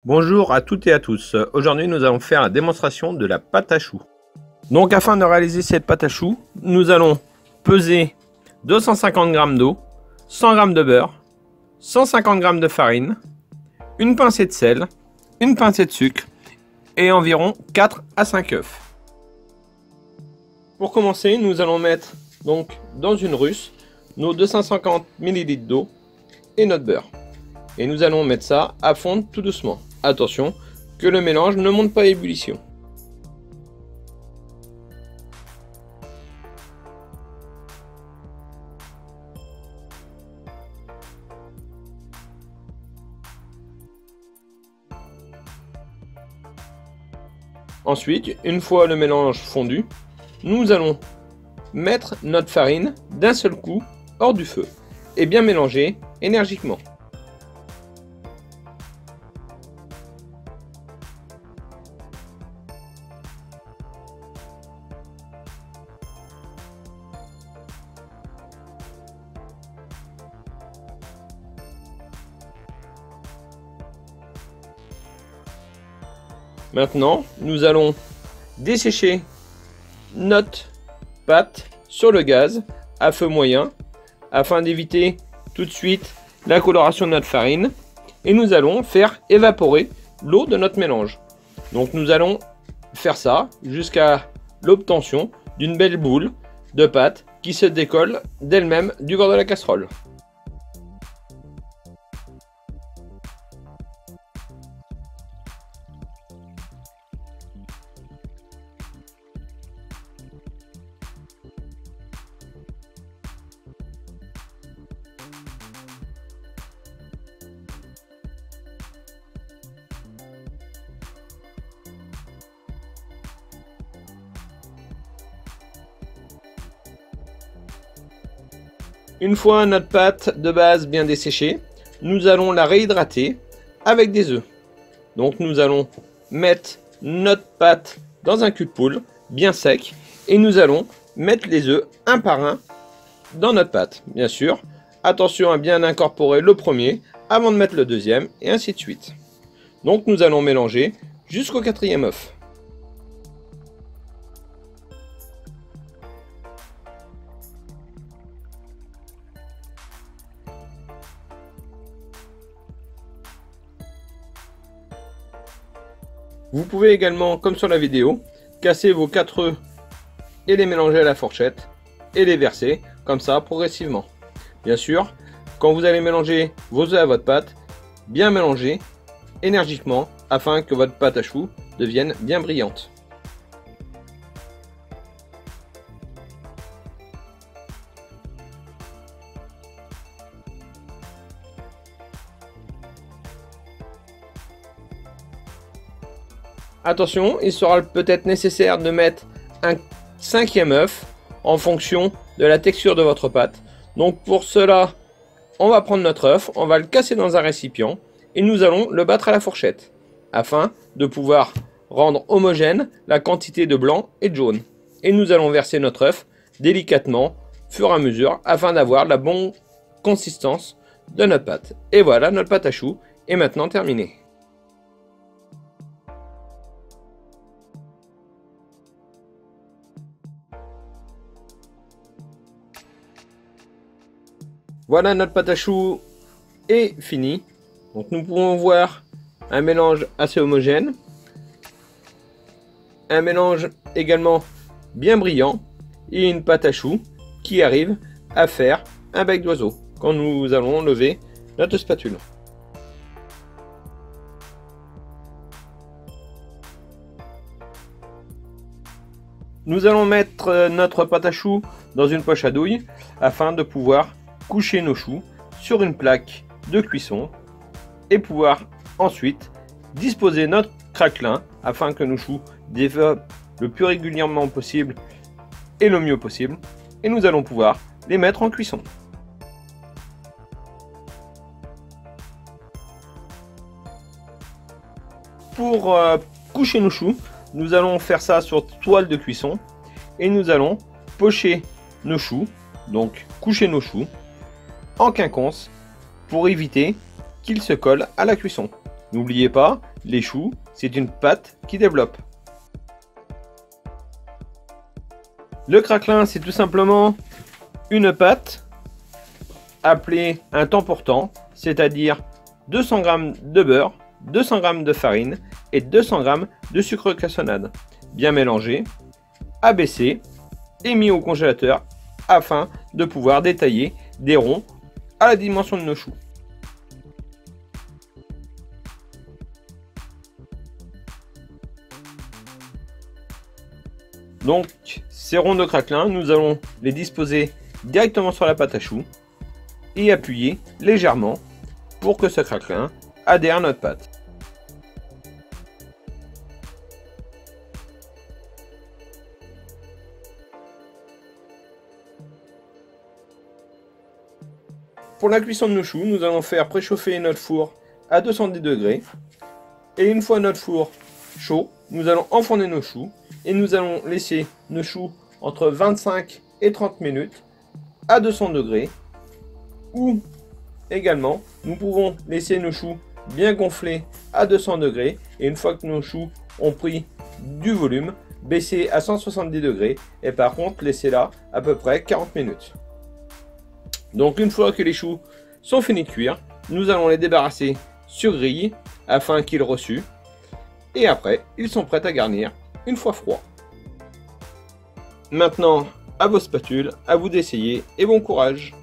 Bonjour à toutes et à tous. Aujourd'hui, nous allons faire la démonstration de la pâte à choux. Donc, afin de réaliser cette pâte à choux, nous allons peser 250 g d'eau, 100 g de beurre, 150 g de farine, une pincée de sel, une pincée de sucre et environ 4 à 5 œufs. Pour commencer, nous allons mettre donc dans une russe nos 250 ml d'eau et notre beurre. Et nous allons mettre ça à fondre tout doucement. Attention que le mélange ne monte pas à ébullition. Ensuite, une fois le mélange fondu, nous allons mettre notre farine d'un seul coup hors du feu et bien mélanger énergiquement. Maintenant, nous allons dessécher notre pâte sur le gaz à feu moyen afin d'éviter tout de suite la coloration de notre farine et nous allons faire évaporer l'eau de notre mélange. Donc nous allons faire ça jusqu'à l'obtention d'une belle boule de pâte qui se décolle d'elle-même du bord de la casserole. Une fois notre pâte de base bien desséchée, nous allons la réhydrater avec des œufs. Donc nous allons mettre notre pâte dans un cul de poule bien sec et nous allons mettre les œufs un par un dans notre pâte. Bien sûr, attention à bien incorporer le premier avant de mettre le deuxième et ainsi de suite. Donc nous allons mélanger jusqu'au quatrième œuf. Vous pouvez également, comme sur la vidéo, casser vos 4 œufs et les mélanger à la fourchette et les verser comme ça progressivement. Bien sûr, quand vous allez mélanger vos œufs à votre pâte, bien mélanger énergiquement afin que votre pâte à choux devienne bien brillante. Attention, il sera peut-être nécessaire de mettre un 5e œuf en fonction de la texture de votre pâte. Donc pour cela, on va prendre notre œuf, on va le casser dans un récipient et nous allons le battre à la fourchette afin de pouvoir rendre homogène la quantité de blanc et de jaune. Et nous allons verser notre œuf délicatement, fur et à mesure, afin d'avoir la bonne consistance de notre pâte. Et voilà, notre pâte à choux est maintenant terminée. Voilà, notre pâte à choux est finie. Donc nous pouvons voir un mélange assez homogène. Un mélange également bien brillant. Et une pâte à choux qui arrive à faire un bec d'oiseau quand nous allons lever notre spatule. Nous allons mettre notre pâte à choux dans une poche à douille afin de pouvoir coucher nos choux sur une plaque de cuisson et pouvoir ensuite disposer notre craquelin afin que nos choux développent le plus régulièrement possible et le mieux possible et nous allons pouvoir les mettre en cuisson. Pour coucher nos choux, nous allons faire ça sur toile de cuisson et nous allons pocher nos choux, donc coucher nos choux en quinconce pour éviter qu'ils se collent à la cuisson. N'oubliez pas, les choux, c'est une pâte qui développe. Le craquelin, c'est tout simplement une pâte appelée un temps pour temps, c'est-à-dire 200 g de beurre, 200 g de farine et 200 g de sucre cassonade. Bien mélangé, abaissé et mis au congélateur afin de pouvoir détailler des ronds à la dimension de nos choux. Donc, ces ronds de craquelin, nous allons les disposer directement sur la pâte à choux et appuyer légèrement pour que ce craquelin adhère à notre pâte. Pour la cuisson de nos choux, nous allons faire préchauffer notre four à 210 degrés. Et une fois notre four chaud, nous allons enfourner nos choux et nous allons laisser nos choux entre 25 et 30 minutes à 200 degrés. Ou également, nous pouvons laisser nos choux bien gonflés à 200 degrés. Et une fois que nos choux ont pris du volume, baisser à 170 degrés. Et par contre, laisser là à peu près 40 minutes. Donc une fois que les choux sont finis de cuire, nous allons les débarrasser sur grille afin qu'ils reçuent. Et après, ils sont prêts à garnir une fois froids. Maintenant, à vos spatules, à vous d'essayer et bon courage!